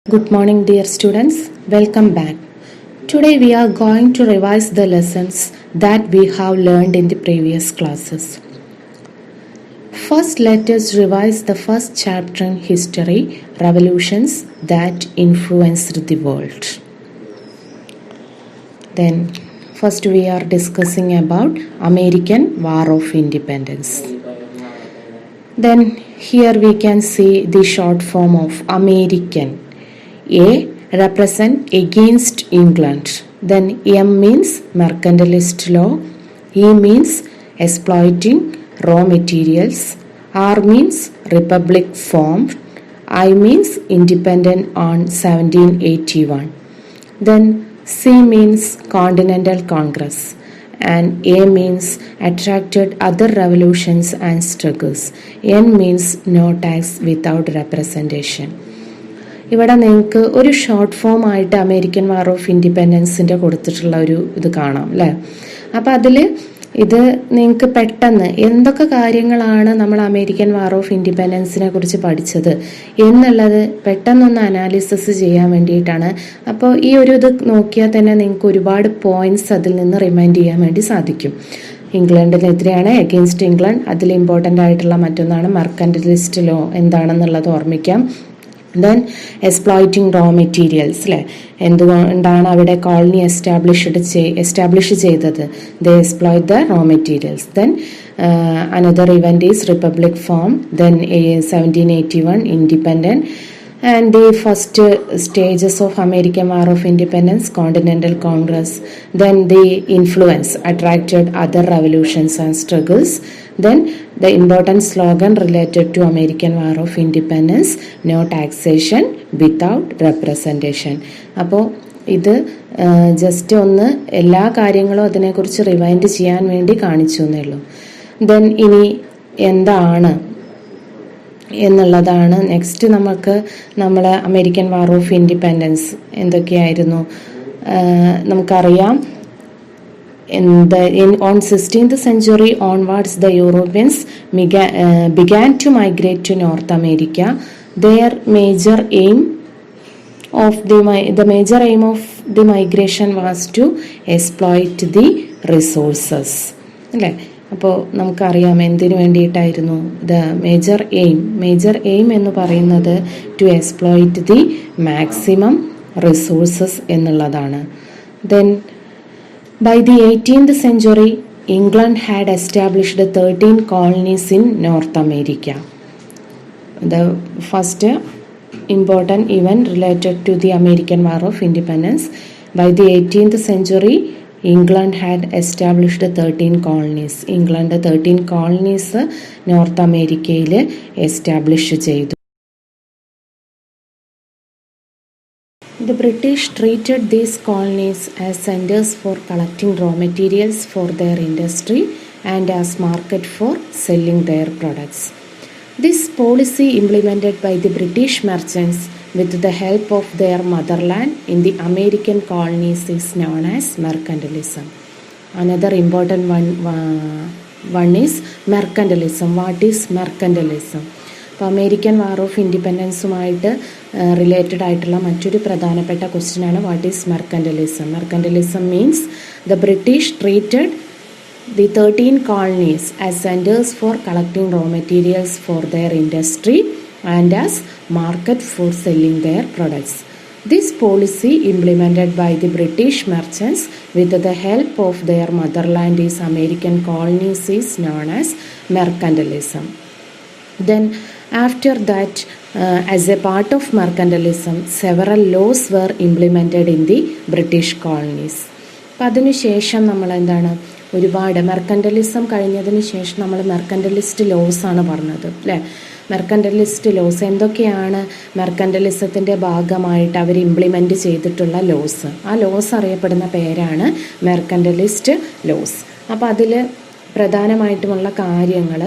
Good morning, dear students. Welcome back. Today we are going to revise the lessons that we have learned in the previous classes. First, let us revise the first chapter in history, revolutions that influenced the world. Then, first we are discussing about American War of Independence. Then, here we can see the short form of American. A represent against England. Then M means mercantilist law. E means exploiting raw materials. R means republic formed. I means independent on 1781. Then C means Continental Congress. And A means attracted other revolutions and struggles. N means no tax without representation. ഇവിടെ നിങ്ങൾക്ക് ഒരു short form ആയിട്ട് American War of ഇൻഡിപെൻഡൻസിൻ്റെ കൊടുത്തിട്ടുള്ള ഒരു ഇത് കാണാം അല്ലേ. അപ്പം അതിൽ ഇത് നിങ്ങൾക്ക് പെട്ടെന്ന് എന്തൊക്കെ കാര്യങ്ങളാണ് നമ്മൾ അമേരിക്കൻ വാർ ഓഫ് ഇൻഡിപെൻഡൻസിനെ കുറിച്ച് പഠിച്ചത് എന്നുള്ളത് പെട്ടെന്നൊന്ന് അനാലിസിസ് ചെയ്യാൻ വേണ്ടിയിട്ടാണ്. അപ്പോൾ ഈ ഒരു ഇത് നോക്കിയാൽ തന്നെ നിങ്ങൾക്ക് ഒരുപാട് പോയിന്റ്സ് അതിൽ നിന്ന് റിമൈൻഡ് ചെയ്യാൻ വേണ്ടി സാധിക്കും. ഇംഗ്ലണ്ടിനെതിരെയാണ് എഗെയിൻസ്റ്റ് ഇംഗ്ലണ്ട്. അതിൽ ഇമ്പോർട്ടൻ്റ് ആയിട്ടുള്ള മറ്റൊന്നാണ് മെർക്കന്റലിസ്റ്റ് ലോ എന്താണെന്നുള്ളത് ഓർമ്മിക്കാം. ദെൻ എക്സ്പ്ലോയിറ്റിംഗ് റോ മെറ്റീരിയൽസ് അല്ലേ, എന്തുകൊണ്ടാണ് അവിടെ കോളനി എസ്റ്റാബ്ലിഷ് ചെയ്തത്? They exploit the raw materials. Then another event is republic form. Then 1781 independent and the first stages of American War of Independence, Continental Congress. Then the influence attracted other revolutions and struggles. Then the important slogan related to American War of Independence, no taxation without representation. അപ്പോൾ ഇത് just ഒന്ന് എല്ലാ കാര്യങ്ങളും അതിനെക്കുറിച്ച് rewind ചെയ്യാൻ വേണ്ടി കാണിച്ചു എന്നേ ഉള്ളൂ. ദെൻ ഇനി എന്താണ് എന്നുള്ളതാണ് നെക്സ്റ്റ്. നമ്മൾ അമേരിക്കൻ വാർ ഓഫ് ഇൻഡിപെൻഡൻസ് എന്തൊക്കെയായിരുന്നു നമുക്കറിയാം. On 16th century onwards, the Europeans began to migrate to North America. Their major aim of the migration was to exploit the resources. അല്ലേ? അപ്പോൾ നമുക്കറിയാം എന്തിനു വേണ്ടിയിട്ടായിരുന്നു. മേജർ എയിം എന്ന് പറയുന്നത് to exploit the maximum resources എന്നുള്ളതാണ്. Then by the 18th century England had established 13 colonies in North America. The first important event related to the American War of Independence. By the 18th century England had established 13 colonies. England 13 colonies north അമേരിക്കയിൽ establish ചെയ്തു. The British treated these colonies as centers for collecting raw materials for their industry and as market for selling their products. This policy implemented by the British merchants with the help of their motherland in the American colonies is known as mercantilism. Another important one is mercantilism. What is mercantilism? അപ്പോൾ American War of ഇൻഡിപെൻഡൻസുമായിട്ട് related ആയിട്ടുള്ള മറ്റൊരു പ്രധാനപ്പെട്ട ക്വസ്റ്റ്യനാണ് what is mercantilism. Mercantilism means the British treated the 13 colonies as centers for collecting raw materials for their industry and as market for selling their products. This policy implemented by the British merchants with the help of their motherland is American colonies is known as mercantilism. Then after that, as a part of mercantilism, several laws were implemented in the British colonies. അപ്പം അതിനുശേഷം നമ്മൾ എന്താണ് ഒരുപാട് mercantilism കഴിഞ്ഞതിന് ശേഷം നമ്മൾ മെർക്കന്റലിസ്റ്റ് loss ആണ് പറഞ്ഞത് അല്ലേ. മെർക്കന്റലിസ്റ്റ് ലോസ് എന്തൊക്കെയാണ് മെർക്കന്റലിസത്തിൻ്റെ ഭാഗമായിട്ട് അവർ ഇംപ്ലിമെൻറ്റ് ചെയ്തിട്ടുള്ള ലോസ്. ആ ലോസ് അറിയപ്പെടുന്ന പേരാണ് മെർക്കന്റലിസ്റ്റ് ലോസ്. അപ്പോൾ അതിൽ പ്രധാനമായിട്ടുമുള്ള കാര്യങ്ങൾ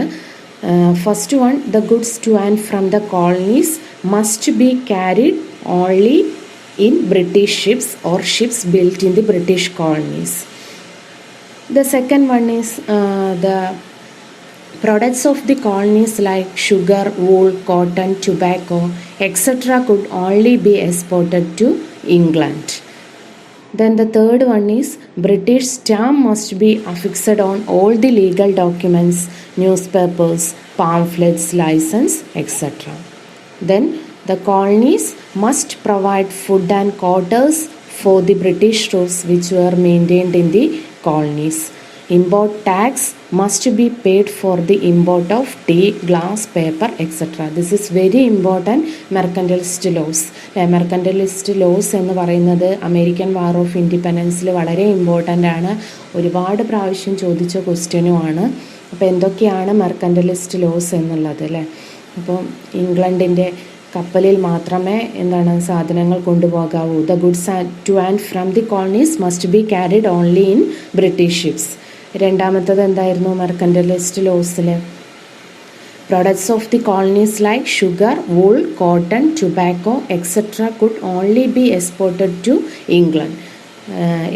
first one, the goods to and from the colonies must be carried only in British ships or ships built in the British colonies. The second one is the Products of the colonies like sugar, wool, cotton, tobacco, etc. could only be exported to England. Then the third one is British stamp must be affixed on all the legal documents, newspapers, pamphlets, license, etc. Then the colonies must provide food and quarters for the British troops which were maintained in the colonies. Import tax must be paid for the import of tea, glass, paper, etc. This is very important mercantilist laws. Mercantilist laws എന്ന് പറയുന്നത് American War of ഇൻഡിപെൻഡൻസിൽ വളരെ important ആണ്. ഒരുപാട് പ്രാവശ്യം ചോദിച്ച ക്വസ്റ്റ്യനുമാണ്. അപ്പോൾ എന്തൊക്കെയാണ് മെർക്കന്റലിസ്റ്റ് loss എന്നുള്ളത് അല്ലേ? അപ്പോൾ ഇംഗ്ലണ്ടിൻ്റെ കപ്പലിൽ മാത്രമേ സാധനങ്ങൾ കൊണ്ടുപോകാവൂ. The goods to and from the colonies must be carried only in British ships. രണ്ടാമത്തത് എന്തായിരുന്നു മെർക്കന്റലിസ്റ്റ് ലോസിൽ? Products of the colonies like sugar, wool, cotton, tobacco etcetera could only be exported to England.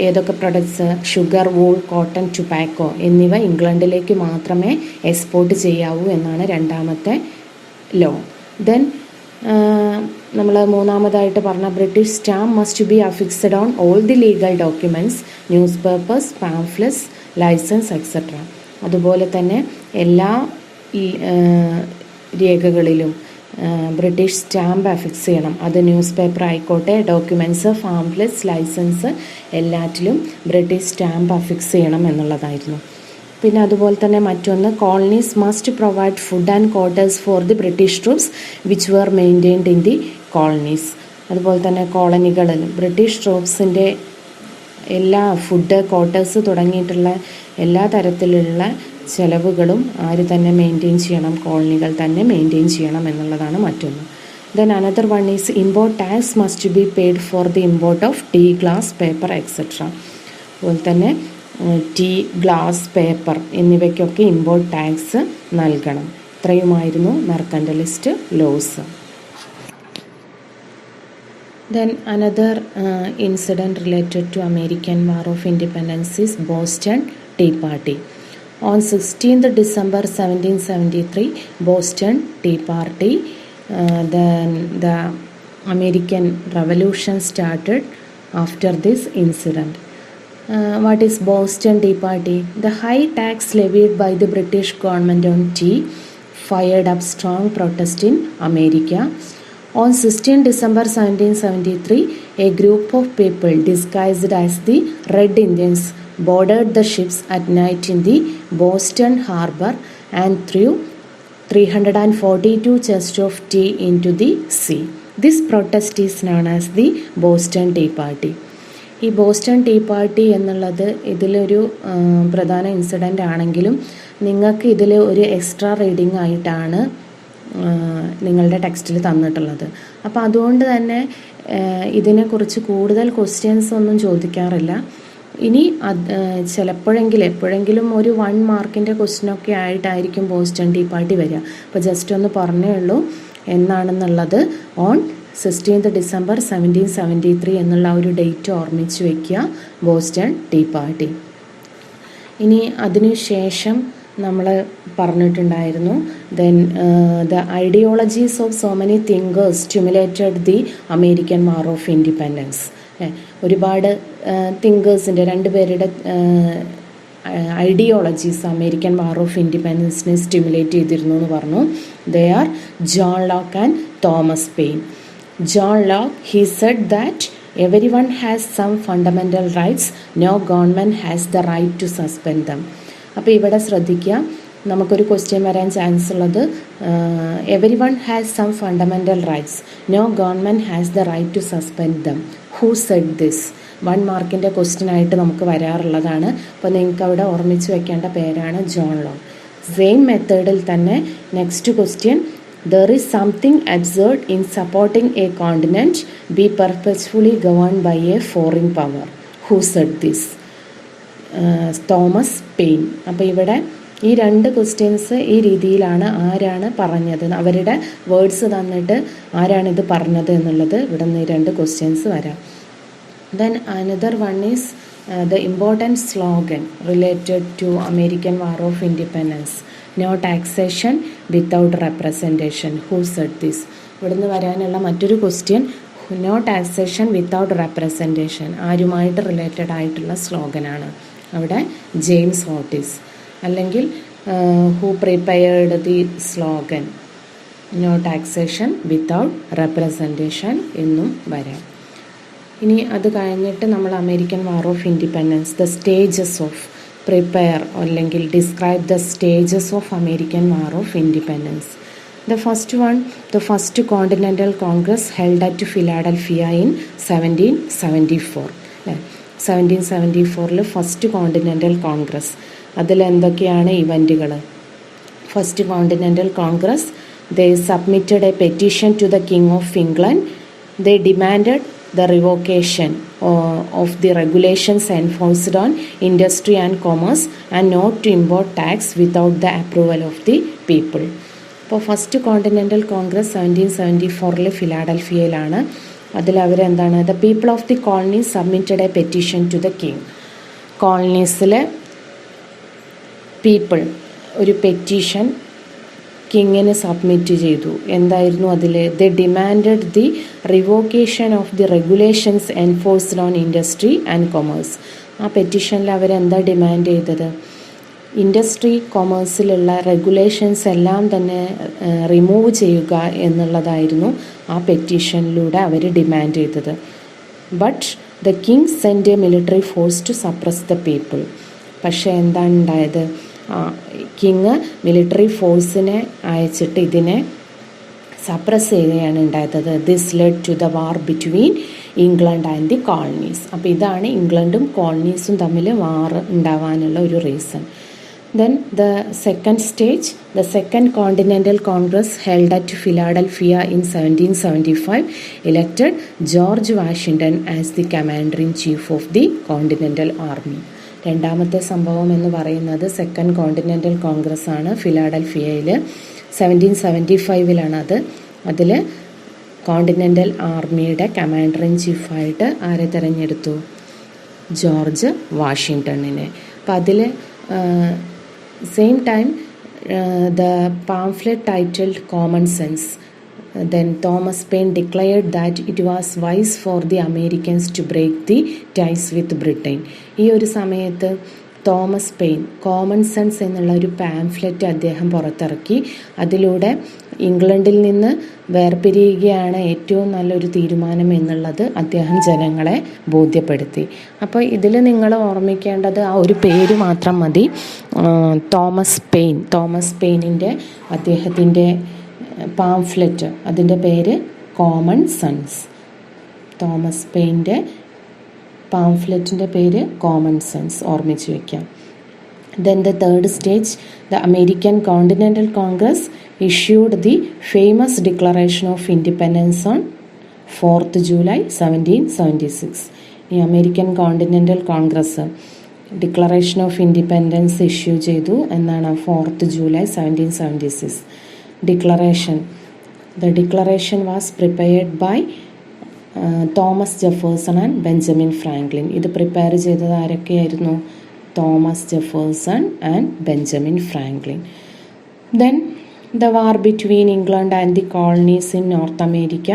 ഏതൊക്കെ products? Sugar, wool, cotton, tobacco എന്നിവ ഇംഗ്ലണ്ടിലേക്ക് മാത്രമേ export ചെയ്യാവൂ എന്നാണ് രണ്ടാമത്തെ ലോ. ദെൻ നമ്മൾ മൂന്നാമതായിട്ട് പറഞ്ഞ British stamp must be affixed on all the legal documents, newspapers, pamphlets, licence etcetera. അതുപോലെ തന്നെ എല്ലാ രേഖകളിലും ബ്രിട്ടീഷ് സ്റ്റാമ്പ് അഫിക്സ് ചെയ്യണം. അത് ന്യൂസ് പേപ്പർ ആയിക്കോട്ടെ, ഡോക്യുമെൻറ്റ്സ്, പാംഫ്ലെറ്റ്സ്, ലൈസൻസ് എല്ലാറ്റിലും ബ്രിട്ടീഷ് സ്റ്റാമ്പ് അഫിക്സ് ചെയ്യണം എന്നുള്ളതായിരുന്നു. പിന്നെ അതുപോലെ തന്നെ മറ്റൊന്ന്, colonies must provide food and quarters for the British troops which were maintained in the colonies. അതുപോലെ തന്നെ കോളനികളിൽ ബ്രിട്ടീഷ് ട്രൂപ്സിൻ്റെ എല്ലാ ഫുഡ്, ക്വാർട്ടേഴ്സ് തുടങ്ങിയിട്ടുള്ള എല്ലാ തരത്തിലുള്ള ചെലവുകളും ആര് തന്നെ മെയിൻറ്റെയിൻ ചെയ്യണം? കോളനികൾ തന്നെ മെയിൻറ്റെയിൻ ചെയ്യണം എന്നുള്ളതാണ് മറ്റൊന്ന്. Then another one is import tax must be paid for the import of tea, glass, paper etcetera. അതുപോലെ തന്നെ ടീ, ഗ്ലാസ്, പേപ്പർ എന്നിവയ്ക്കൊക്കെ ഇമ്പോർട്ട് ടാക്സ് നൽകണം. ഇത്രയുമായിരുന്നു mercantilist laws. Then another incident related to American War of Independence is Boston Tea Party. On 16th December 1773, Boston Tea Party, then the American Revolution started after this incident. What is Boston Tea Party? The high tax levied by the British government on tea fired up strong protest in America. On 16 December 1773, a group of people disguised as the Red Indians boarded the ships at night in the Boston harbor and threw 342 chests of tea into the sea. This protest is known as the Boston Tea Party. ഈ Boston tea party എന്നുള്ളത് ഇതിലൊരു പ്രധാന incident ആണെങ്കിലും നിങ്ങൾക്ക് ഇതിൽ ഒരു extra reading ആയിട്ടാണ് നിങ്ങളുടെ ടെക്സ്റ്റിൽ തന്നിട്ടുള്ളത്. അപ്പോൾ അതുകൊണ്ട് തന്നെ ഇതിനെക്കുറിച്ച് കൂടുതൽ ക്വസ്റ്റ്യൻസ് ഒന്നും ചോദിക്കാറില്ല. ഇനി എപ്പോഴെങ്കിലും ഒരു 1 മാർക്കിൻ്റെ ക്വസ്റ്റ്യനൊക്കെ ആയിട്ടായിരിക്കും ബോസ്റ്റൺ ടീ പാർട്ടി വരിക. അപ്പോൾ ജസ്റ്റ് ഒന്ന് പറഞ്ഞേ ഉള്ളൂ എന്നാണെന്നുള്ളത്. ഓൺ 16th December 1773 എന്നുള്ള ഒരു ഡേറ്റ് ഓർമ്മിച്ച് വയ്ക്കുക, ബോസ്റ്റൺ ടീ പാർട്ടി. ഇനി അതിനു ശേഷം നമ്മൾ പറഞ്ഞിട്ടുണ്ടായിരുന്നു then the ideologies of so many thinkers stimulated the American War of Independence. ഒരുപാട് തിങ്കേഴ്സിൻ്റെ 2 പേരുടെ ഐഡിയോളജീസ് അമേരിക്കൻ വാർ ഓഫ് ഇൻഡിപെൻഡൻസിനെ സ്റ്റിമുലേറ്റ് ചെയ്തിരുന്നു എന്ന് പറഞ്ഞു. They are John Locke and Thomas Paine. John Locke, he said that everyone has some fundamental rights, no government has the right to suspend them. അപ്പോൾ ഇവിടെ ശ്രദ്ധിക്കുക, നമുക്കൊരു ക്വസ്റ്റ്യൻ വരാൻ chance ഉള്ളത് everyone has some fundamental rights, no government has the right to suspend them. Who said this? 1 മാർക്കിൻ്റെ question ആയിട്ട് നമുക്ക് വരാറുള്ളതാണ്. അപ്പോൾ നിങ്ങൾക്ക് അവിടെ ഓർമ്മിച്ച് വെക്കേണ്ട പേരാണ് ജോൺ ലോക്ക്. സെയിം മെത്തേഡിൽ തന്നെ next question, there is something absurd in supporting a continent be perpetually governed by a foreign power. Who said this? Thomas pain. അപ്പോൾ ഇവിടെ ഈ 2 ക്വസ്റ്റ്യൻസ് ഈ രീതിയിലാണ് ആരാണ് പറഞ്ഞത്, അവരുടെ വേർഡ്സ് തന്നിട്ട് ആരാണിത് പറഞ്ഞത് എന്നുള്ളത് ഇവിടെ നിന്ന് ഈ 2 ക്വസ്റ്റ്യൻസ് വരാം. Then another one is the important slogan related to American War of Independence. No taxation without representation. Who said this? ഇവിടുന്ന് വരാനുള്ള മറ്റൊരു question, no taxation without representation ആരുമായിട്ട് റിലേറ്റഡ് ആയിട്ടുള്ള സ്ലോഗനാണ്. അവിടെ ജെയിംസ് ഓട്ടിസ്. അല്ലെങ്കിൽ who prepared the slogan no taxation without representation എന്നും വരാം. ഇനി അത് കഴിഞ്ഞിട്ട് നമ്മൾ American War of Independence, the stages of prepare അല്ലെങ്കിൽ describe the stages of American War of independence. The first one, the first Continental Congress held at Philadelphia in 1774. 1774 First Continental Congress. അതിലെന്തൊക്കെയാണ് ഇവൻറ്റുകൾ? First Continental Congress, they submitted a petition to the King of England. They demanded the revocation of the regulations enforced on industry and commerce and not to import tax without the approval of the people. അപ്പോൾ First Continental Congress 1774 ഫിലാഡൽഫിയയിലാണ്. അതിലവരെന്താണ്, the people of the colonies submitted a petition to the king. കോളനീസിലെ people ഒരു petition കിങ്ങിന് submit ചെയ്തു. എന്തായിരുന്നു അതിൽ? They demanded the revocation of the regulations enforced on industry and commerce. ആ പെറ്റീഷനിൽ അവരെന്താ ഡിമാൻഡ് ചെയ്തത്? ഇൻഡസ്ട്രി കൊമേഴ്സിലുള്ള റെഗുലേഷൻസ് എല്ലാം തന്നെ റിമൂവ് ചെയ്യുക എന്നുള്ളതായിരുന്നു ആ പെറ്റീഷനിലൂടെ അവർ ഡിമാൻഡ് ചെയ്തത്. But the king send a military force to suppress the people. പക്ഷേ എന്താണ് ഉണ്ടായത്? കിങ് മിലിറ്ററി ഫോഴ്സിനെ അയച്ചിട്ട് ഇതിനെ സപ്രസ് ചെയ്യുകയാണ് ഉണ്ടായത്. This led to the war between England and the colonies. അപ്പോൾ ഇതാണ് ഇംഗ്ലണ്ടും കോളനീസും തമ്മിൽ വാർ ഉണ്ടാവാനുള്ള ഒരു reason. Then the second stage, the Second Continental Congress held at Philadelphia in 1775 elected George Washington as the commander-in-chief of the Continental Army. രണ്ടാമത്തെ സംഭവം എന്ന് പറയുന്നത് സെക്കൻഡ് കോണ്ടിനെൻ്റൽ കോൺഗ്രസ് ആണ്. ഫിലാഡൽഫിയയിൽ 1775 അത്. അതിൽ കോണ്ടിനെൻ്റൽ ആർമിയുടെ കമാൻഡർ-ഇൻ-ചീഫായിട്ട് ആരെ തിരഞ്ഞെടുത്തു? ജോർജ് വാഷിങ്ടണിനെ. അപ്പം അതിൽ same time the pamphlet titled Common Sense, then Thomas Paine declared that it was wise for the Americans to break the ties with Britain. ഈ ഒരു സമയത്ത് തോമസ് പെയിൻ കോമൺ സെൻസ് എന്നുള്ള ഒരു പാംഫ്ലെറ്റ് അദ്ദേഹം പുറത്തിറക്കി. അതിലൂടെ ഇംഗ്ലണ്ടിൽ നിന്ന് വേർപിരിയുകയാണ് ഏറ്റവും നല്ലൊരു തീരുമാനം എന്നുള്ളത് അദ്ദേഹം ജനങ്ങളെ ബോധ്യപ്പെടുത്തി. അപ്പോൾ ഇതിൽ നിങ്ങൾ ഓർമ്മിക്കേണ്ടത് ആ ഒരു പേര് മാത്രം മതി, തോമസ് പെയിൻ. തോമസ് പെയിനിൻ്റെ അദ്ദേഹത്തിൻ്റെ പാംഫ്ലെറ്റ്, അതിൻ്റെ പേര് കോമൺ സെൻസ്. തോമസ് പെയിൻ്റെ പാംഫ്ലെറ്റിൻ്റെ പേര് കോമൺ സെൻസ്, ഓർമ്മിച്ച് വയ്ക്കാം. Then the third stage, the American Continental Congress issued the famous Declaration of Independence on 4th July 1776. ഈ American continental Congress declaration of independence issue ചെയ്തു എന്നാണ് 4th July 1776. The declaration was prepared by Thomas Jefferson and Benjamin Franklin. ഇത് prepare ചെയ്തത് ആരൊക്കെയായിരുന്നു? Thomas Jefferson and Benjamin Franklin. Then the war between England and the colonies in North America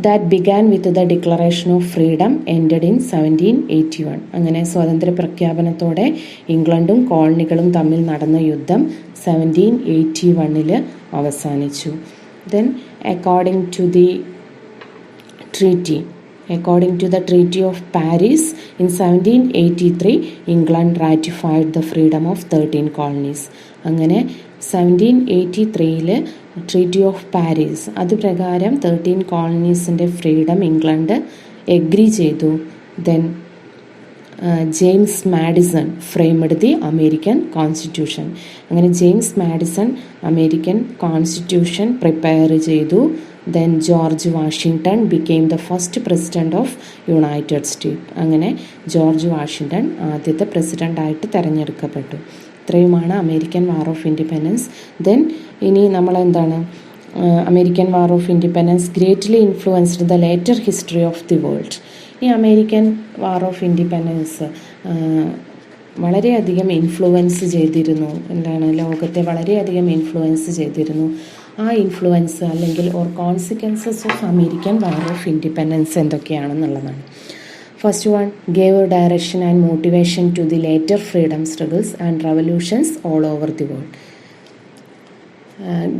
that began with the declaration of freedom ended in 1781. അങ്ങനെ സ്വാതന്ത്ര്യ പ്രഖ്യാപനത്തോടെ ഇംഗ്ലണ്ടും കോളനികളും തമ്മിൽ നടന്ന യുദ്ധം 1781 അവസാനിച്ചു. Then according to the Treaty of Paris in 1783, England ratified the freedom of 13 colonies. അങ്ങനെ 1783 treaty of Paris അത് പ്രകാരം 13 കോളനീസിൻ്റെ ഫ്രീഡം ഇംഗ്ലണ്ട് എഗ്രി ചെയ്തു. Then James Madison framed the American constitution. അങ്ങനെ James Madison American constitution prepare ചെയ്തു. Then George Washington became the first president of United State. അങ്ങനെ ജോർജ് വാഷിങ്ടൺ ആദ്യത്തെ പ്രസിഡൻ്റായിട്ട് തിരഞ്ഞെടുക്കപ്പെട്ടു. ഇത്രയുമാണ് American War of Independence. Then ഇനി നമ്മളെന്താണ്, American War of Independence greatly influenced the later history of the world. ഈ അമേരിക്കൻ വാർ ഓഫ് ഇൻഡിപെൻഡൻസ് വളരെയധികം ഇൻഫ്ലുവൻസ് ചെയ്തിരുന്നു, ലോകത്തെ വളരെയധികം ഇൻഫ്ലുവൻസ് ചെയ്തിരുന്നു. ആ ഇൻഫ്ലുവൻസ് അല്ലെങ്കിൽ consequences of American War of Independence എന്തൊക്കെയാണെന്നുള്ളതാണ്. First one, gave direction and motivation to the later freedom struggles and revolutions all over the world.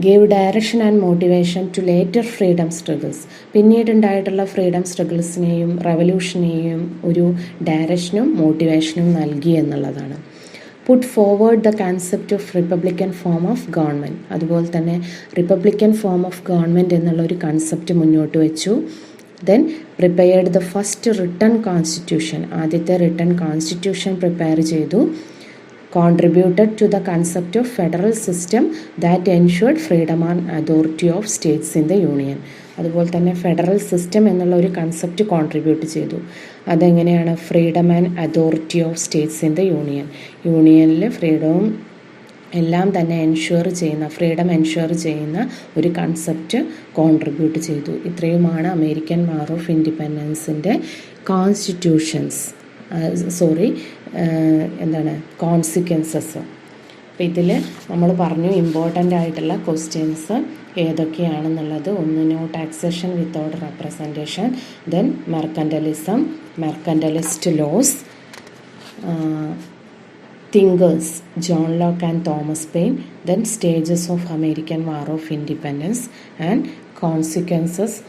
Gave direction and motivation to later freedom struggles, പിന്നീടുണ്ടായിട്ടുള്ള freedom സ്ട്രഗിൾസിനെയും റവല്യൂഷനെയും ഒരു ഡയറക്ഷനും മോട്ടിവേഷനും നൽകി എന്നുള്ളതാണ്. Put forward the concept of republican form of government, അതുപോലെ തന്നെ റിപ്പബ്ലിക്കൻ ഫോം ഓഫ് ഗവൺമെൻറ് എന്നുള്ള ഒരു കൺസെപ്റ്റ് മുന്നോട്ട് വെച്ചു. Then prepared the first written constitution, ആദ്യത്തെ റിട്ടൺ കോൺസ്റ്റിറ്റ്യൂഷൻ പ്രിപ്പയർ ചെയ്തു. contributed to the concept of federal system that ensured freedom and authority of states in the union. അതുപോലെ തന്നെ federal system എന്നുള്ള ഒരു കൺസെപ്റ്റ് കോൺട്രിബ്യൂട്ട് ചെയ്തു. അതെങ്ങനെയാണ്? Freedom and authority of States in the union, യൂണിയനിൽ ഫ്രീഡവും എല്ലാം തന്നെ ഫ്രീഡം എൻഷുർ ചെയ്യുന്ന ഒരു കൺസെപ്റ്റ് കോൺട്രിബ്യൂട്ട് ചെയ്തു. ഇത്രയുമാണ് അമേരിക്കൻ വാർ ഓഫ് ഇൻഡിപെൻഡൻസിൻ്റെ കോൺസിക്വൻസസ്. അപ്പോൾ ഇതിൽ നമ്മൾ പറഞ്ഞു ഇമ്പോർട്ടൻ്റ് ആയിട്ടുള്ള ക്വസ്റ്റ്യൻസ് ഏതൊക്കെയാണെന്നുള്ളത്. ഒന്ന്, no taxation without representation, then mercantilism, mercantilist laws, thinkers John Locke and Thomas Paine, then stages of American War of Independence and consequences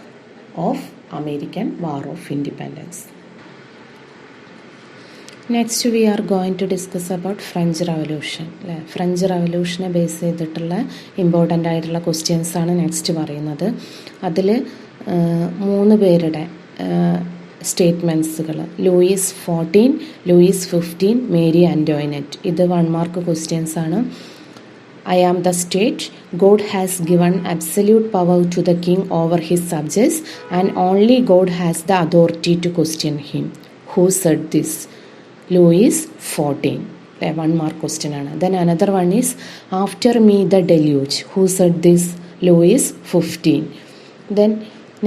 of American War of Independence. Next we are going to discuss about French revolution. French റവല്യൂഷനെ base ചെയ്തിട്ടുള്ള important ആയിട്ടുള്ള ക്വസ്റ്റ്യൻസാണ് next പറയുന്നത്. അതിൽ 3 പേരുടെ സ്റ്റേറ്റ്മെൻറ്റ്സുകൾ, Louis 14, Luis 15, Marie Antoinette. ഇത് 1 mark questions ആണ്. I am the state. God has given absolute power to the king over his subjects and only God has the authority to question him. Who said this? Louis 14. 1 mark question ആണ്. Then another one is after me the deluge. Who said this? Louis 15. Then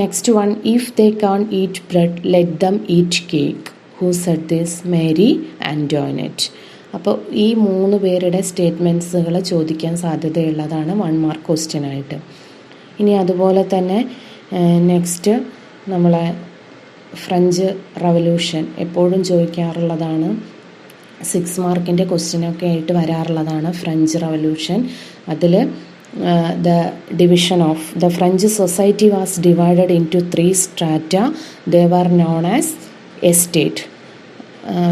next one, if they can't eat bread, let them eat cake. Who said this? Mary Antoinette. അപ്പോൾ ഈ 3 പേരുടെ സ്റ്റേറ്റ്മെൻറ്റ്സുകൾ ചോദിക്കാൻ സാധ്യതയുള്ളതാണ് 1 mark question ആയിട്ട്. ഇനി അതുപോലെ തന്നെ next നമ്മളെ French revolution എപ്പോഴും ചോദിക്കാറുള്ളതാണ്, 6 മാർക്കിൻ്റെ ക്വസ്റ്റ്യനൊക്കെ ആയിട്ട് വരാറുള്ളതാണ് ഫ്രഞ്ച് റവല്യൂഷൻ. അതിൽ the division of the French society was divided into 3 strata. They were known as estate.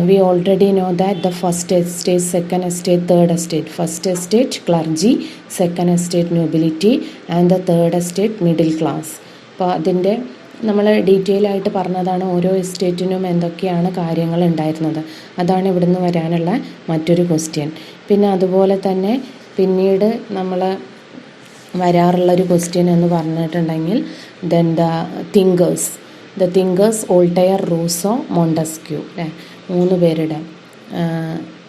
We already know that the first estate, second estate, third estate. First estate clergy, second estate nobility and the third estate middle class. അപ്പോൾ അതിൻ്റെ നമ്മൾ detail ആയിട്ട് പറഞ്ഞതാണ് ഓരോ എസ്റ്റേറ്റിനും എന്തൊക്കെയാണ് കാര്യങ്ങൾ ഉണ്ടായിരുന്നത്. അതാണ് ഇവിടുന്ന് വരാനുള്ള മറ്റൊരു ക്വസ്റ്റ്യൻ. പിന്നെ അതുപോലെ തന്നെ പിന്നീട് നമ്മൾ വരാറുള്ളൊരു ക്വസ്റ്റ്യൻ എന്ന് പറഞ്ഞിട്ടുണ്ടെങ്കിൽ then the thinkers Voltaire, Rousseau, Montesquieu. 3 പേരുടെ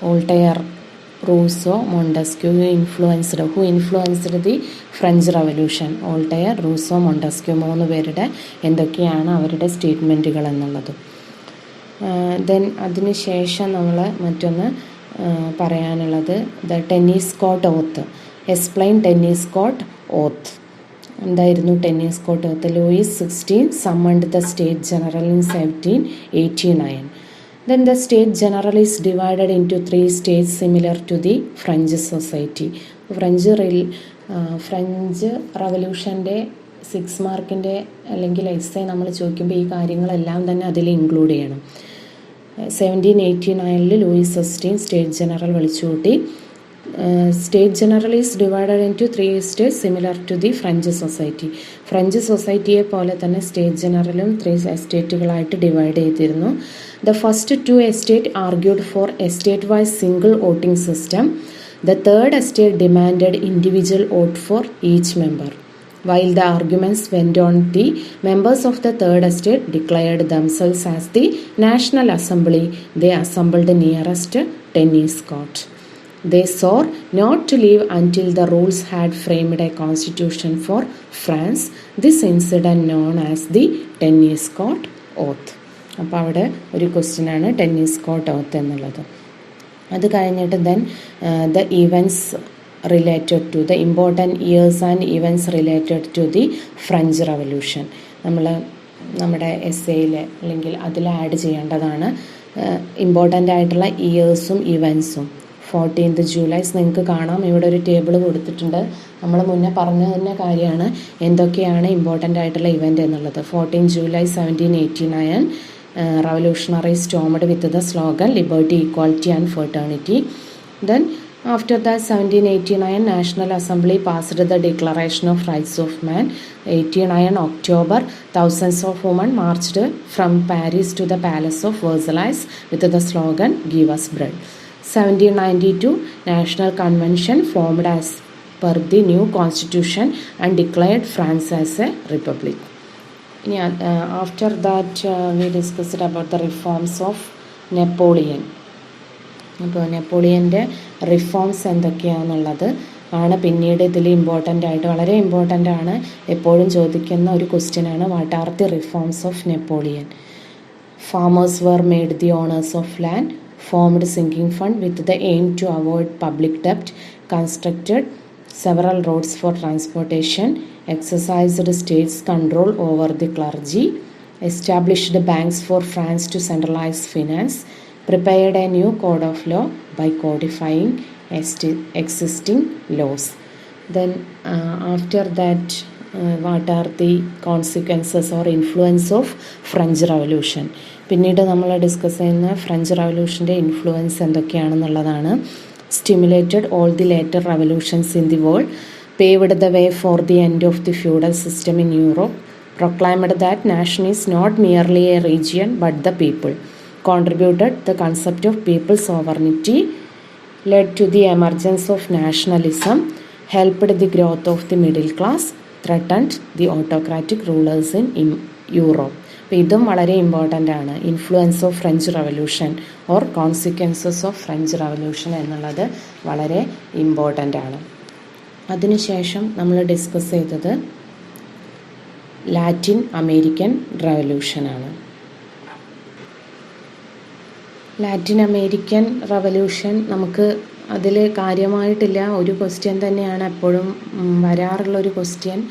Voltaire, Rousseau, Montesquieu who influenced the French revolution. Voltaire, Rousseau, Montesquieu 3 പേരുടെ എന്തൊക്കെയാണ് അവരുടെ സ്റ്റേറ്റ്മെൻറ്റുകൾ എന്നുള്ളത്. ദെൻ അതിന് ശേഷം നമ്മൾ മറ്റൊന്ന് പറയാനുള്ളത് the ടെന്നീസ്കോട്ട് oath. Explain tennis court oath. എന്തായിരുന്നു tennis court oath? Louis 16 summoned the State General in 1789. Then the State General is divided into 3 states similar to the French society. French റവല്യൂഷൻ്റെ 6 മാർക്കിൻ്റെ അല്ലെങ്കിൽ എസ്സേ നമ്മൾ ചോദിക്കുമ്പോൾ ഈ കാര്യങ്ങളെല്ലാം തന്നെ അതിൽ ഇൻക്ലൂഡ് ചെയ്യണം. 1789 ലൂയിസ് 16 സ്റ്റേറ്റ് ജനറൽ വിളിച്ചുകൂട്ടി. State general is divided into 3 states similar to the French society. French സൊസൈറ്റിയെ പോലെ തന്നെ സ്റ്റേറ്റ് ജനറലും 3 എസ്റ്റേറ്റുകളായിട്ട് ഡിവൈഡ് ചെയ്തിരുന്നു. The first 2 estate argued for estate wise single voting system. The third estate demanded individual vote for each member. While the arguments went on, the members of the third estate declared themselves as the National Assembly. They assembled nearest tennis court. They swore not to leave until the rules had framed a constitution for France. This incident known as the tennis court oath. അപ്പോൾ അവിടെ ഒരു ക്വസ്റ്റ്യനാണ് tennis coat ഓത്ത് എന്നുള്ളത്. അത് കഴിഞ്ഞിട്ട് then the events related to the important years and events related to the French revolution നമ്മൾ നമ്മുടെ എസ്സേയിൽ അല്ലെങ്കിൽ അതിൽ ആഡ് ചെയ്യേണ്ടതാണ്. ഇമ്പോർട്ടൻ്റ് ആയിട്ടുള്ള ഇയേഴ്സും ഇവൻറ്റ്സും. 14th July നിങ്ങൾക്ക് കാണാം, ഇവിടെ ഒരു ടേബിൾ കൊടുത്തിട്ടുണ്ട്. നമ്മൾ മുന്നേ പറഞ്ഞ തന്നെ കാര്യമാണ് എന്തൊക്കെയാണ് ഇമ്പോർട്ടൻ്റ് ആയിട്ടുള്ള ഇവൻ്റ് എന്നുള്ളത്. 14 July 1789 revolutionary stormed with the slogan liberty, equality and fraternity. Then after that 1789 National Assembly passed the Declaration of Rights of Man. 89 October thousands of women marched from Paris to the Palace of Versailles with the slogan give us bread. 1792 National Convention formed as per the new constitution and declared France as a republic. After that we discussed about the reforms of Napoleon. അപ്പോൾ നെപ്പോളിയൻ്റെ reforms എന്തൊക്കെയാണെന്നുള്ളത് ആണ് പിന്നീട് ഇതിൽ important ആയിട്ട്, വളരെ important ആണ്, എപ്പോഴും ചോദിക്കുന്ന ഒരു ക്വസ്റ്റ്യനാണ്. What are the reforms of Napoleon? Farmers were made the owners of land, formed sinking fund with the aim to avoid public debt, constructed several roads for transportation, exercised states control over the clergy, established banks for France to centralize finance, prepared a new code of law by codifying existing laws. Then after that what are the consequences or influence of French Revolution? പിന്നീട് നമ്മൾ discuss ചെയ്യുന്ന French റവല്യൂഷൻ്റെ influence എന്തൊക്കെയാണെന്നുള്ളതാണ്. Stimulated all the later revolutions in the world, paved the way for the end of the feudal system in Europe, proclaimed that nation is not merely a region but the people, contributed the concept of people sovereignty, led to the emergence of nationalism, helped the growth of the middle class, threatened the autocratic rulers in Europe. അപ്പോൾ ഇതും വളരെ important ആണ്. Influence of French revolution or consequences of French revolution എന്നുള്ളത് വളരെ important ആണ്. അതിനുശേഷം നമ്മൾ discuss ചെയ്തത് ലാറ്റിൻ അമേരിക്കൻ റവല്യൂഷനാണ്. ലാറ്റിൻ അമേരിക്കൻ റവല്യൂഷൻ നമുക്ക് അതിൽ കാര്യമായിട്ടില്ല, ഒരു ക്വസ്റ്റ്യൻ തന്നെയാണ് എപ്പോഴും വരാറുള്ളൊരു question.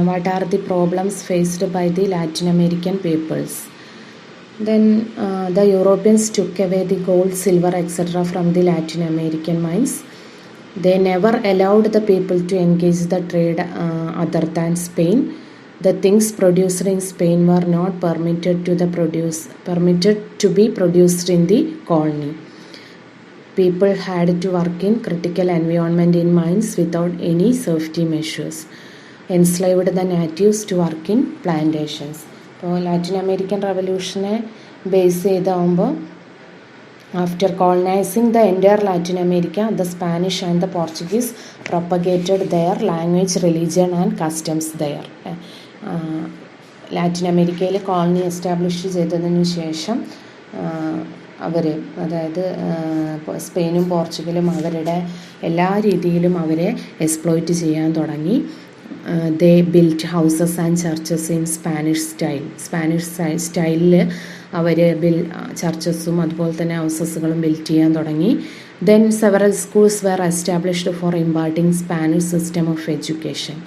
What are the problems faced by the Latin American peoples? Then the Europeans took away the gold, silver, etc. from the Latin American mines. They never allowed the people to engage the trade other than Spain. The things produced in Spain were not permitted to be produced in the colony. People had to work in critical environment in mines without any safety measures. Enslaved the natives to work in plantations. അപ്പോൾ Latin American റവല്യൂഷനെ base ചെയ്താകുമ്പോൾ after colonising the entire Latin America, the Spanish and the Portuguese propagated their language, religion and customs there. Latin അമേരിക്കയിൽ colony establish ചെയ്തതിനു ശേഷം അവർ, അതായത് സ്പെയിനും പോർച്ചുഗലും അവരുടെ എല്ലാ രീതിയിലും അവരെ എക്സ്പ്ലോയിറ്റ് ചെയ്യാൻ തുടങ്ങി. They built houses and churches in Spanish സ്റ്റൈലിൽ അവർ ചർച്ചസും അതുപോലെ തന്നെ ഹൗസസുകളും ബിൽറ്റ് ചെയ്യാൻ തുടങ്ങി. Then several schools were established for imparting Spanish system of education.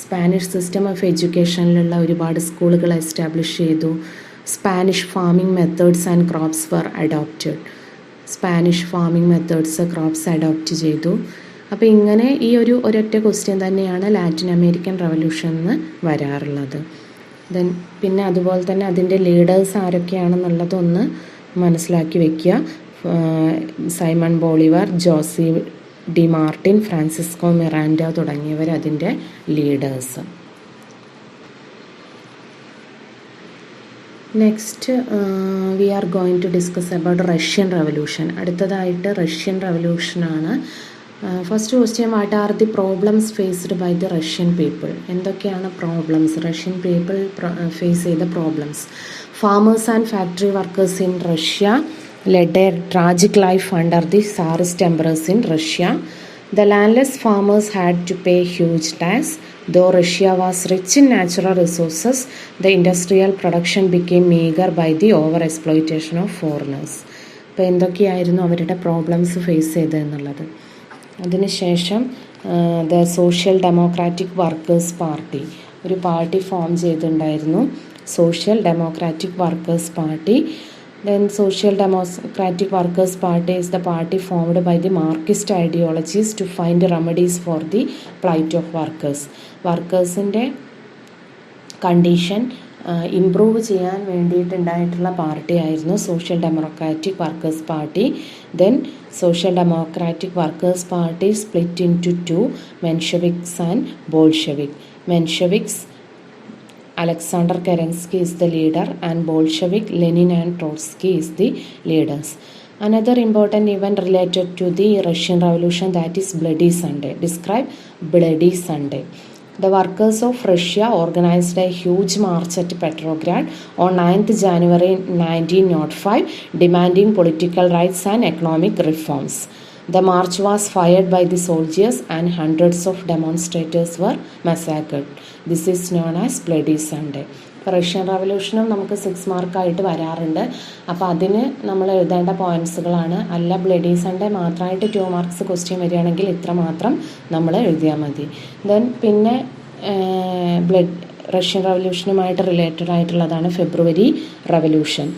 Spanish system of എഡ്യൂക്കേഷനിലുള്ള ഒരുപാട് സ്കൂളുകൾ എസ്റ്റാബ്ലിഷ് ചെയ്തു. Spanish farming methods and crops were adopted. Spanish farming methods, crops adopt ചെയ്തു. അപ്പോൾ ഇങ്ങനെ ഈ ഒരൊറ്റ ക്വസ്റ്റ്യൻ തന്നെയാണ് ലാറ്റിൻ അമേരിക്കൻ റവല്യൂഷനിൽ വരാറുള്ളത്. ദെൻ പിന്നെ അതുപോലെ തന്നെ അതിൻ്റെ ലീഡേഴ്സ് ആരൊക്കെയാണെന്നുള്ളതൊന്ന് മനസ്സിലാക്കി വെക്കുക. Simon Bolivar, Jose de Martin, Francisco Miranda തുടങ്ങിയവർ അതിൻ്റെ leaders. Next we are going to discuss about Russian revolution. അടുത്തതായിട്ട് റഷ്യൻ റവല്യൂഷനാണ്. First question, what are the problems faced by the Russian people? എന്തൊക്കെയാണ് പ്രോബ്ലംസ്, റഷ്യൻ പീപ്പിൾ ഫേസ് ചെയ്ത problems? Farmers and factory workers in Russia led a tragic life under the Tsarist emperors in Russia. The landless farmers had to pay huge tax. Though Russia was rich in natural resources, the industrial production became meager by the overexploitation of foreigners. അപ്പോൾ എന്തൊക്കെയായിരുന്നു അവരുടെ problems face ചെയ്തതെന്നുള്ളത്. അതിനുശേഷം the Social Democratic Workers Party, ഒരു party form ചെയ്തിട്ടുണ്ടായിരുന്നു, Social Democratic Workers Party. Then Social Democratic Workers' Party is the party formed by the Marxist ideologies to find remedies for the plight of workers. വർക്കേഴ്സിൻ്റെ condition improve ചെയ്യാൻ വേണ്ടിയിട്ടുണ്ടായിട്ടുള്ള party ആയിരുന്നു Social Democratic Workers Party. Then Social Democratic Workers Party split into two, Mensheviks and Bolshevik. Mensheviks, Alexander Kerensky is the leader, and Bolshevik Lenin and Trotsky is the leaders. Another important event related to the Russian Revolution, that is Bloody Sunday. Describe Bloody Sunday. The workers of Russia organized a huge march at Petrograd on 9th January 1905, demanding political rights and economic reforms. The march was fired by the soldiers and hundreds of demonstrators were massacred. This is known as Bloody Sunday. Russian റവല്യൂഷനും നമുക്ക് 6 മാർക്കായിട്ട് വരാറുണ്ട്. അപ്പോൾ അതിന് നമ്മൾ എഴുതേണ്ട പോയിൻറ്റ്സുകളാണ്. അല്ല bloody Sunday മാത്രമായിട്ട് 2 marks question വരികയാണെങ്കിൽ ഇത്ര മാത്രം നമ്മൾ എഴുതിയാൽ മതി. ദെൻ പിന്നെ റഷ്യൻ റവല്യൂഷനുമായിട്ട് റിലേറ്റഡ് ആയിട്ടുള്ളതാണ് ഫെബ്രുവരി revolution.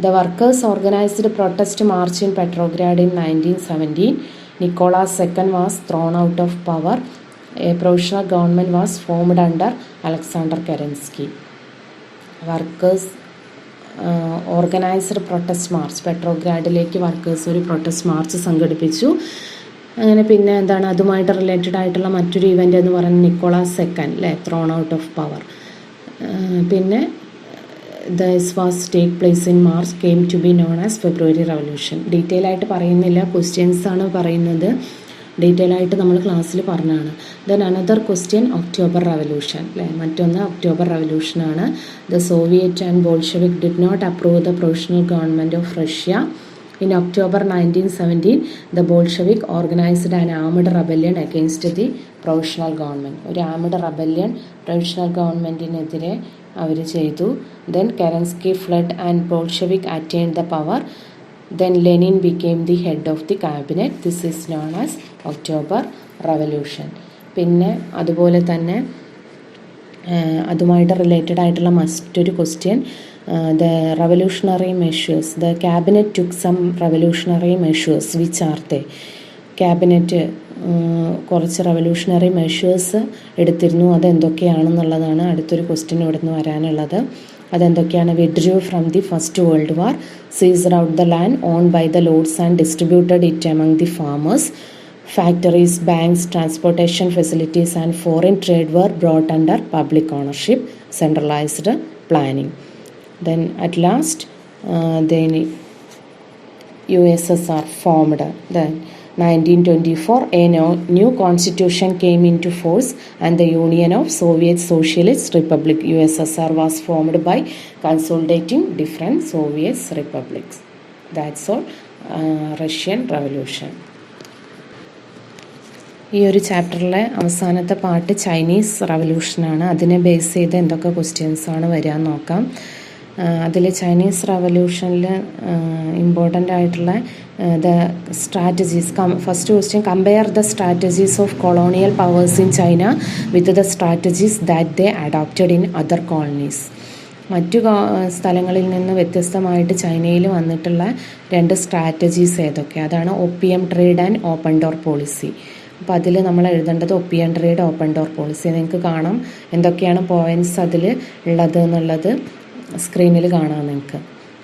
The workers organized a protest march in Petrograd in 1917. Nicholas II was thrown out of power. A provisional government was formed under Alexander Kerensky. Workers organised protest march, പെട്രോഗ്രാഡിലേക്ക് workers ഒരു protest march സംഘടിപ്പിച്ചു. അങ്ങനെ പിന്നെ എന്താണ് അതുമായിട്ട് related ആയിട്ടുള്ള മറ്റൊരു event എന്ന് പറയുന്നത് നിക്കോളാസ് സെക്കൻഡ് അല്ലേ, ത്രോൺ ഔട്ട് ഓഫ് പവർ. പിന്നെ this was take place in March, came to be known as February Revolution. Detail ആയിട്ട് പറയുന്നില്ല, ക്വസ്റ്റ്യൻസ് ആണ് പറയുന്നത്. ഡീറ്റെയിൽ ആയിട്ട് നമ്മൾ ക്ലാസ്സിൽ പറഞ്ഞതാണ്. Then another question October revolution അല്ലേ, മറ്റൊന്ന് ഒക്ടോബർ റവല്യൂഷനാണ്. The Soviet and Bolshevik did not approve the provisional government of Russia. In October 1917, the Bolshevik organized an armed rebellion against the provisional government. ഒരു armed rebellion provisional ഗവൺമെൻറ്റിനെതിരെ അവർ ചെയ്തു. Then Kerensky fled and Bolshevik attained the power. Then Lenin became the head of the cabinet. This is known as October Revolution. പിന്നെ അതുപോലെ തന്നെ അതുമായിട്ട് related ആയിട്ടുള്ള മറ്റൊരു question, the revolutionary measures. The cabinet took some revolutionary measures. Which are they? Cabinet കുറച്ച് revolutionary measures എടുത്തിരുന്നു. അതെന്തൊക്കെയാണെന്നുള്ളതാണ് അടുത്തൊരു ക്വസ്റ്റ്യൻ ഇവിടുന്ന് വരാനുള്ളത്. അതെന്തൊക്കെയാണ്? Withdrew from the first world war, seized out the land own by the lords and distributed it among the farmers. Factories, banks, transportation facilities and foreign trade were brought under public ownership, centralized planning. Then at last the USSR formed. Then 1924 a new constitution came into force and the Union of Soviet Socialist Republic USSR was formed by consolidating different Soviet republics. That's all. Russian Revolution. ഈ ഒരു ചാപ്റ്ററിലെ അവസാനത്തെ part Chinese റവല്യൂഷനാണ്. അതിനെ base ചെയ്ത് എന്തൊക്കെ ക്വസ്റ്റ്യൻസാണ് വരിക നോക്കാം. അതിൽ Chinese റവല്യൂഷനിൽ important ആയിട്ടുള്ള the strategies. First question, compare the strategies of colonial powers in China with the strategies that they adopted in other colonies. മറ്റു സ്ഥലങ്ങളിൽ നിന്ന് വ്യത്യസ്തമായിട്ട് ചൈനയിൽ വന്നിട്ടുള്ള 2 സ്ട്രാറ്റജീസ് ഏതൊക്കെ? അതാണ് Opium trade and open door policy. അപ്പോൾ അതിൽ നമ്മൾ എഴുതേണ്ടത് Opium trade, open door policy. നിങ്ങൾക്ക് കാണാം എന്തൊക്കെയാണ് പോയിൻറ്റ്സ് അതിൽ ഉള്ളത് എന്നുള്ളത് സ്ക്രീനിൽ കാണാം നിങ്ങൾക്ക്.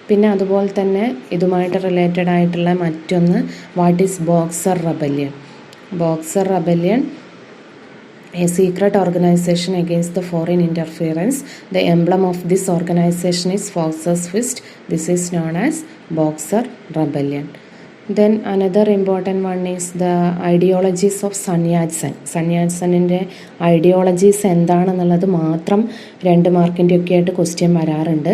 പിന്നെ അതുപോലെ തന്നെ ഇതുമായിട്ട് റിലേറ്റഡ് ആയിട്ടുള്ള മറ്റൊന്ന്, what is boxer rebellion? Boxer rebellion, a secret organization against the foreign interference. The emblem of this organization is Fox's fist. This is known as Boxer Rebellion. Then another important one is the ideologies of Sun Yat-sen. Sun Yat-senൻ്റെ ideologies എന്താണെന്നുള്ളത് മാത്രം 2 മാർക്കിൻ്റെ ഒക്കെ ആയിട്ട് question വരാറുണ്ട്.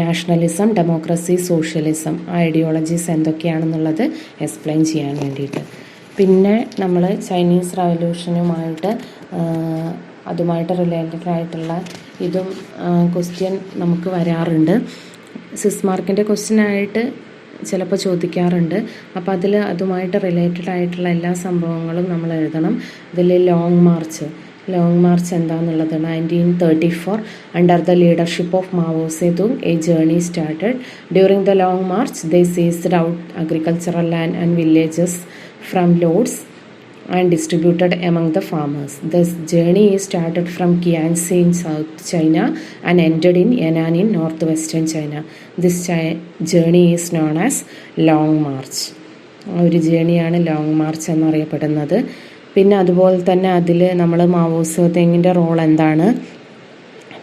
Nationalism, democracy, socialism, ideologies എന്തൊക്കെയാണെന്നുള്ളത് explain ചെയ്യാൻ വേണ്ടിയിട്ട്. പിന്നെ നമ്മൾ ചൈനീസ് റവല്യൂഷനുമായിട്ട് അതുമായിട്ട് റിലേറ്റഡ് ആയിട്ടുള്ള ഇതും ക്വസ്റ്റ്യൻ നമുക്ക് വരാറുണ്ട്. 6 മാർക്കിൻ്റെ ക്വസ്റ്റ്യനായിട്ട് ചിലപ്പോൾ ചോദിക്കാറുണ്ട്. അപ്പോൾ അതിൽ അതുമായിട്ട് റിലേറ്റഡ് ആയിട്ടുള്ള എല്ലാ സംഭവങ്ങളും നമ്മൾ എഴുതണം. ഇതിൽ ലോങ് മാർച്ച് എന്താണെന്നുള്ളത് 1934 under the leadership of Mao Tsetung a journey started. During the long march they seized out agricultural land and villages from lords and distributed among the farmers. This journey is started from Kiansi in South China and ended in Yan'an in northwestern China. This journey is known as Long March. ഒരു ജേണിയാണ് long March എന്നറിയപ്പെടുന്നത്. പിന്നെ അതുപോലെ തന്നെ അതിൽ നമ്മൾ Mao സേതുങ്ങിൻ്റെ role എന്താണ്,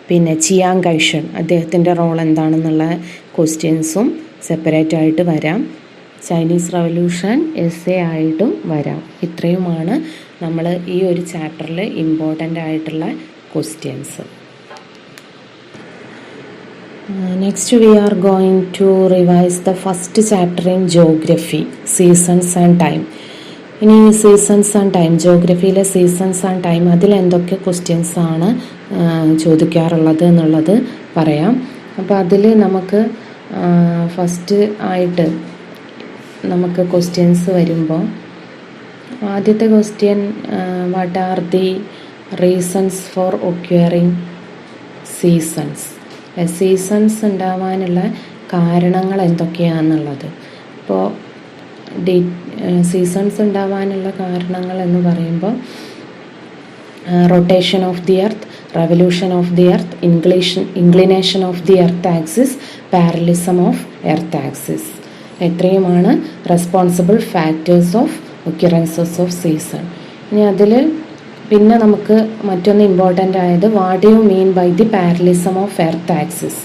പിന്നെ Chiang കൈഷൻ അദ്ദേഹത്തിൻ്റെ റോൾ എന്താണെന്നുള്ള ക്വസ്റ്റ്യൻസും സെപ്പറേറ്റ് ആയിട്ട് വരാം. ചൈനീസ് റവല്യൂഷൻ എസ്സേ ആയിട്ടും വരാം. ഇത്രയുമാണ് നമ്മൾ ഈ ഒരു ചാപ്റ്ററിൽ ഇമ്പോർട്ടൻ്റ് ആയിട്ടുള്ള questions. Next we are going to revise the first chapter in geography, seasons and time. ഇനി സീസൺസ് ആൻഡ് ടൈം, ജോഗ്രഫിയിലെ സീസൺസ് ആൻഡ് ടൈം അതിൽ എന്തൊക്കെ ക്വസ്റ്റ്യൻസ് ആണ് ചോദിക്കാറുള്ളത് എന്നുള്ളത് പറയാം. അപ്പോൾ അതിൽ നമുക്ക് ഫസ്റ്റ് ആയിട്ട് നമുക്ക് ക്വസ്റ്റ്യൻസ് വരുമ്പോൾ ആദ്യത്തെ question, what are the reasons for occurring seasons? Seasons ഉണ്ടാവാനുള്ള കാരണങ്ങൾ എന്തൊക്കെയാണെന്നുള്ളത്. ഇപ്പോൾ സീസൺസ് ഉണ്ടാവാനുള്ള കാരണങ്ങൾ എന്ന് പറയുമ്പോൾ rotation of the earth, revolution of the earth, inclination of the earth axis, parallelism of earth axis. ഇത്രയുമാണ് responsible factors of occurrences of season. ഇനി അതിൽ പിന്നെ നമുക്ക് മറ്റൊന്ന് ഇമ്പോർട്ടൻ്റ് ആയത്, what you mean by the parallelism of earth axis.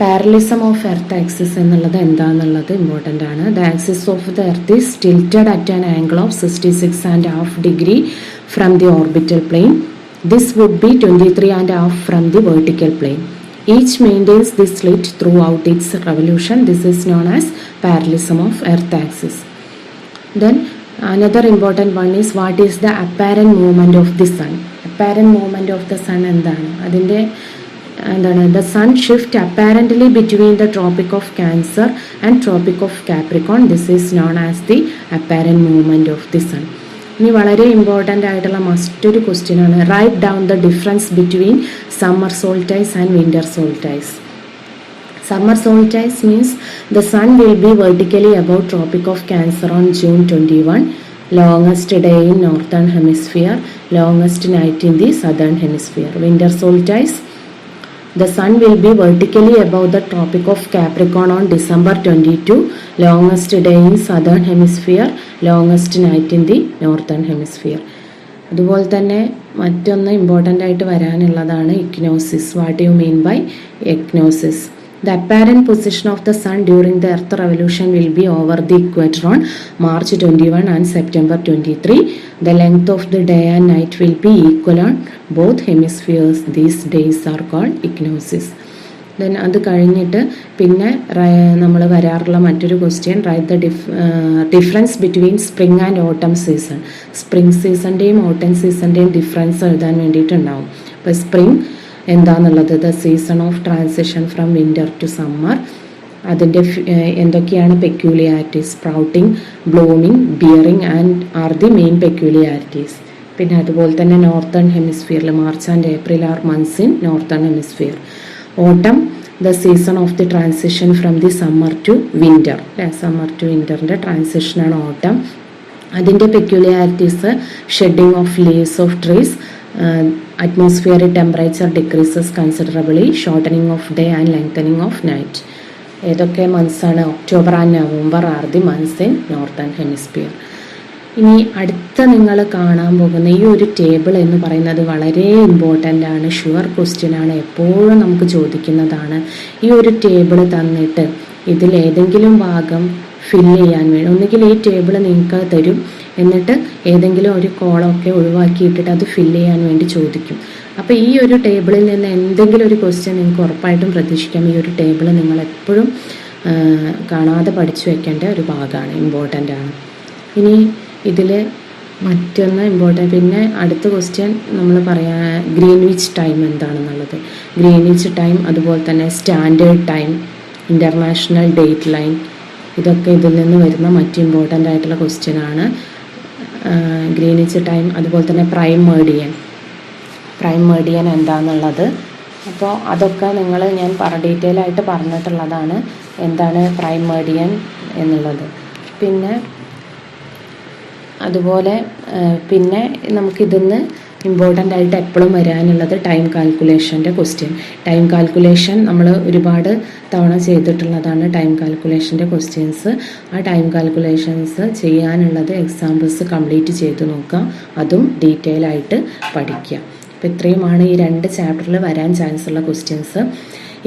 Parallelism of earth axis എന്നുള്ളത് എന്താണെന്നുള്ളത് important ആണ്. The axis of the earth is tilted at an angle of 66.5 degree from the orbital plane. This would be 23.5 from the vertical plane. Each maintains this slit throughout its revolution. This is known as parallelism of earth axis. Then another important one is, what is the apparent movement of the sun? Apparent movement of the sun എന്താണ്? അതിൻ്റെ എന്താണ്? The sun shift apparently between the Tropic of Cancer and Tropic of Capricorn. This is known as the apparent movement of the sun. ഇനി വളരെ important ആയിട്ടുള്ള മറ്റൊരു question ആണ്, write down the difference between summer solstice and winter solstice. Summer solstice means the sun will be vertically above Tropic of Cancer on June 21, longest day in northern hemisphere, longest night in the southern hemisphere. Winter solstice, the sun will be vertically above the Tropic of Capricorn on December 22, longest day in southern hemisphere, longest night in the northern hemisphere. അതുപോലെ തന്നെ മറ്റൊന്ന് important ആയിട്ട് വരാനുള്ളതാണ് equinoxes. What you mean by equinoxes? The apparent position of the sun during the earth revolution will be over the equator on March 21 and September 23. The length of the day and night will be equal on both hemispheres. These days are called equinoxes. Then അത് കഴിഞ്ഞിട്ട് പിന്നെ നമ്മൾ വരാറുള്ള മറ്റൊരു question, write the difference between spring and autumn season. Spring സീസണിൻ്റെയും autumn സീസണിൻ്റെയും difference എഴുതാൻ വേണ്ടിയിട്ടുണ്ടാവും. അപ്പോൾ സ്പ്രിംഗ് എന്താണെന്നുള്ളത്, the season of transition from winter to summer. അതിൻ്റെ എന്തൊക്കെയാണ് peculiarities? Sprouting, blooming, bearing and are the main peculiarities. പിന്നെ അതുപോലെ തന്നെ നോർത്തേൺ ഹെമിസ്ഫിയറിൽ March and April are months in northern hemisphere. Autumn, the season of the transition from the summer to winter. Summer to വിൻ്ററിൻ്റെ ട്രാൻസിഷനാണ് ഓട്ടം. അതിൻ്റെ peculiarities, shedding of leaves of trees, atmospheric temperature decreases considerably, shortening of day and lengthening of night. ഏതൊക്കെ മന്ത്സാണ്? October and November are the months in northern hemisphere. ഇനി അടുത്ത നിങ്ങൾ കാണാൻ പോകുന്ന ഈ ഒരു ടേബിൾ എന്ന് പറയുന്നത് വളരെ ഇമ്പോർട്ടൻ്റ് ആണ്, ഷുവർ ക്വസ്റ്റ്യൻ ആണ്, എപ്പോഴും നമുക്ക് ചോദിക്കുന്നതാണ്. ഈ ഒരു ടേബിൾ തന്നിട്ട് ഇതിലേതെങ്കിലും ഭാഗം ഫില്ല് ചെയ്യാൻ വേണ്ടി ഒന്നുകിൽ ഈ ടേബിൾ നിങ്ങൾക്ക് തരും, എന്നിട്ട് ഏതെങ്കിലും ഒരു കോളമൊക്കെ ഒഴിവാക്കിയിട്ടിട്ട് അത് ഫില്ല് ചെയ്യാൻ വേണ്ടി ചോദിക്കും. അപ്പോൾ ഈ ഒരു ടേബിളിൽ നിന്ന് എന്തെങ്കിലും ഒരു ക്വസ്റ്റ്യൻ നിങ്ങൾക്ക് ഉറപ്പായിട്ടും പ്രതീക്ഷിക്കാം. ഈ ഒരു ടേബിൾ നിങ്ങൾ എപ്പോഴും കാണാതെ പഠിച്ചു വെക്കേണ്ട ഒരു ഭാഗമാണ്, ഇമ്പോർട്ടൻ്റ് ആണ്. ഇനി ഇതിൽ മറ്റൊന്ന് ഇമ്പോർട്ടൻ്റ്, പിന്നെ അടുത്ത ക്വസ്റ്റ്യൻ നമ്മൾ പറയാൻ ഗ്രീൻവിച്ച് ടൈം എന്താണെന്നുള്ളത്. ഗ്രീൻവിച്ച് ടൈം, അതുപോലെ തന്നെ standard time, international date line, ഇതൊക്കെ ഇതിൽ നിന്ന് വരുന്ന മറ്റ് ഇമ്പോർട്ടൻ്റ് ആയിട്ടുള്ള ക്വസ്റ്റ്യനാണ്. ഗ്രീനിച്ച് ടൈം, അതുപോലെ തന്നെ പ്രൈം മെറിഡിയൻ എന്താണെന്നുള്ളത്. അപ്പോൾ അതൊക്കെ ഞാൻ ഡീറ്റെയിൽ ആയിട്ട് പറഞ്ഞിട്ടുള്ളതാണ് എന്താണ് പ്രൈം മെറിഡിയൻ എന്നുള്ളത്. പിന്നെ അതുപോലെ നമുക്കിതിന്ന് ഇമ്പോർട്ടൻ്റ് ആയിട്ട് എപ്പോഴും വരാനുള്ളത് ടൈം കാൽക്കുലേഷൻ്റെ ക്വസ്റ്റ്യൻ. ടൈം കാൽക്കുലേഷൻ നമ്മൾ ഒരുപാട് തവണ ചെയ്തിട്ടുള്ളതാണ് ടൈം കാൽക്കുലേഷൻ്റെ ക്വസ്റ്റ്യൻസ്. ആ ടൈം കാൽക്കുലേഷൻസ് ചെയ്യാനുള്ളത് എക്സാമ്പിൾസ് കംപ്ലീറ്റ് ചെയ്ത് നോക്കുക, അതും ഡീറ്റെയിൽ ആയിട്ട് പഠിക്കുക. അപ്പോൾ ഇത്രയുമാണ് ഈ 2 ചാപ്റ്ററിൽ വരാൻ ചാൻസ് ഉള്ള ക്വസ്റ്റ്യൻസ്.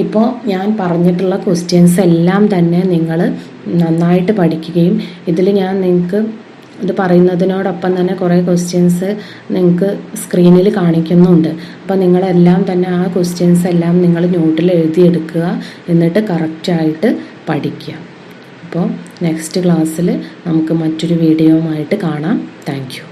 ഇപ്പോൾ ഞാൻ പറഞ്ഞിട്ടുള്ള ക്വസ്റ്റ്യൻസ് എല്ലാം തന്നെ നിങ്ങൾ നന്നായിട്ട് പഠിക്കുകയും ഇതിൽ ഞാൻ നിങ്ങൾക്ക് ഇത് പറയുന്നതിനോടൊപ്പം തന്നെ കുറേ ക്വസ്റ്റ്യൻസ് നിങ്ങൾക്ക് സ്ക്രീനിൽ കാണിക്കുന്നുണ്ട്. അപ്പോൾ നിങ്ങളെല്ലാം തന്നെ ആ ക്വസ്റ്റ്യൻസ് എല്ലാം നിങ്ങൾ നോട്ടിൽ എഴുതിയെടുക്കുക, എന്നിട്ട് കറക്റ്റായിട്ട് പഠിക്കുക. അപ്പോൾ നെക്സ്റ്റ് ക്ലാസ്സിൽ നമുക്ക് മറ്റൊരു വീഡിയോയുമായിട്ട് കാണാം. Thank you.